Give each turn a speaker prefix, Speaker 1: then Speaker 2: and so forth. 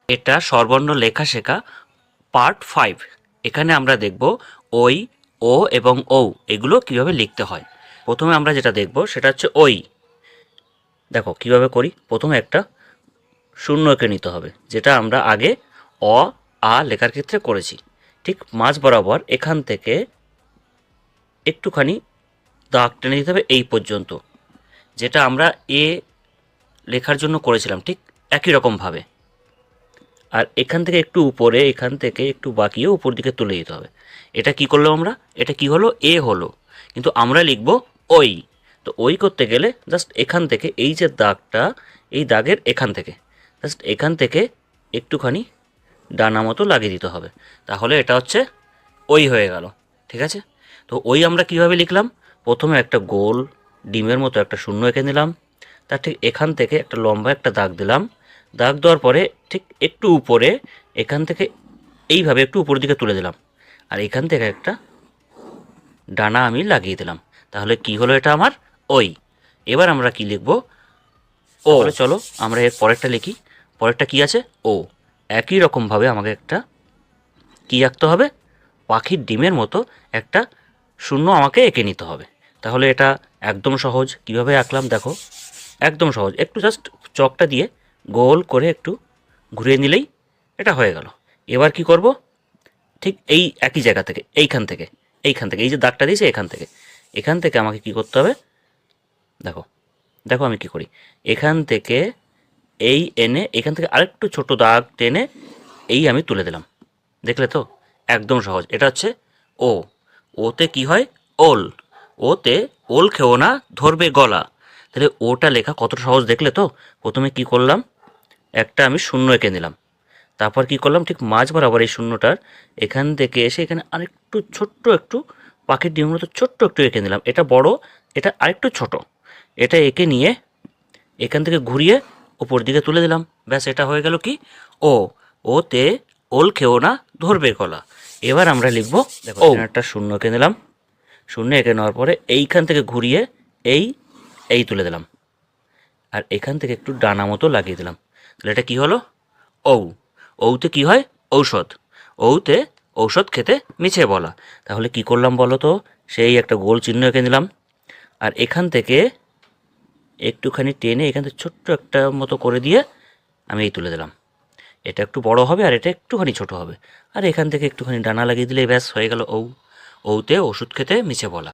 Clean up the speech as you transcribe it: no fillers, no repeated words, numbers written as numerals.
Speaker 1: এটা স্বরবর্ণ লেখা শেখা পার্ট 5। এখানে আমরা দেখব ওই, ও এবং ঔ এগুলো কিভাবে লিখতে হয়। প্রথমে আমরা যেটা দেখব সেটা হচ্ছে ওই। দেখো কিভাবে করি। প্রথমে একটা শূন্য এঁকে নিতে হবে, যেটা আমরা আগে অ আ লেখার ক্ষেত্রে করেছি। ঠিক মাঝ বরাবর এখান থেকে একটুখানি দাগ টেনে দিতে হবে এই পর্যন্ত, যেটা আমরা এ লেখার জন্য করেছিলাম ঠিক একই রকমভাবে। আর এখান থেকে একটু উপরে, এখান থেকে একটু বাঁকিয়ে উপর দিকে তুলে দিতে হবে। এটা কি করলাম আমরা, এটা কি হলো, এ হলো, কিন্তু আমরা লিখব ওই। তো ওই করতে গেলে জাস্ট এখান থেকে এই যে দাগটা, এই দাগের এখান থেকে জাস্ট এখান থেকে একটুখানি ডানা মতো লাগিয়ে দিতে হবে, তাহলে এটা হচ্ছে ওই হয়ে গেল। ঠিক আছে। তো ওই আমরা কিভাবে লিখলাম, প্রথমে একটা গোল ডিমের মতো একটা শূন্য এঁকে নিলাম, তার ঠিক এখান থেকে একটা লম্বা একটা দাগ দিলাম। দাগ দেওয়ার পরে ঠিক একটু উপরে এখান থেকে এইভাবে একটু উপর দিকে তুলে দিলাম, আর এখান থেকে একটা ডানা আমি লাগিয়ে দিলাম। তাহলে কি হলো, এটা আমার ওই। এবার আমরা কি লিখব, ও। চলো আমরা এর পরেরটা লিখি। পরেরটা কি আছে, ও। একই রকমভাবে আমাকে একটা কি আঁকতে হবে, পাখির ডিমের মতো একটা শূন্য আমাকে এঁকে নিতে হবে। তাহলে এটা একদম সহজ। কিভাবে আঁকলাম দেখো, একদম সহজ। একটু জাস্ট চকটা দিয়ে গোল করে একটু ঘুরিয়ে নিলেই এটা হয়ে গেল। এবার কি করব, ঠিক এই একই জায়গা থেকে এইখান থেকে এই যে দাগটা দিয়েছে এখান থেকে আমাকে কি করতে হবে, দেখো দেখো আমি কি করি। এখান থেকে এই এনে এখান থেকে আরেকটু ছোট দাগ টেনে এই আমি তুলে দিলাম। দেখলে তো, একদম সহজ। এটা হচ্ছে ও। ওতে কি হয়, ওল। ওতে ওল খেও না, ধরবে গলা। তাহলে ওটা লেখা কত সহজ, দেখলে তো। প্রথমে কি করলাম, একটা আমি শূন্য এঁকে নিলাম, তারপর কি করলাম, ঠিক মাঝ বরাবর এই শূন্যটার এখান থেকে এসে এখানে আরেকটু ছোট্ট একটু পাখির ডিমের মতো ছোট্ট একটু এঁকে নিলাম। এটা বড়, এটা আরেকটু ছোট। এটা এঁকে নিয়ে এখান থেকে ঘুরিয়ে উপর দিকে তুলে দিলাম। ব্যাস, এটা হয়ে গেল কি, ও। ওতে ওল খেও না, ধরবে গলা। এবার আমরা লিখব, দেখো এখানে একটা শূন্য এঁকে নিলাম। শূন্য এঁকে নেওয়ার পরে এইখান থেকে ঘুরিয়ে এই এই তুলে দিলাম, আর এখান থেকে একটু ডানা মতো লাগিয়ে দিলাম। তাহলে এটা কি হলো, ঔ। ঔতে কি হয়, ঔষধ। ঔতে ঔষধ খেতে মিছে বলা। তাহলে কি করলাম বলো তো, সেই একটা গোল চিহ্ন এঁকে নিলাম, আর এখান থেকে একটুখানি টেনে এখান থেকে ছোট্ট একটা মতো করে দিয়ে আমি এই তুলে দিলাম। এটা একটু বড় হবে আর এটা একটুখানি ছোট হবে, আর এখান থেকে একটুখানি ডানা লাগিয়ে দিলে ব্যাস হয়ে গেল ঔ। ঔতে ওষুধ খেতে মিছে বলা।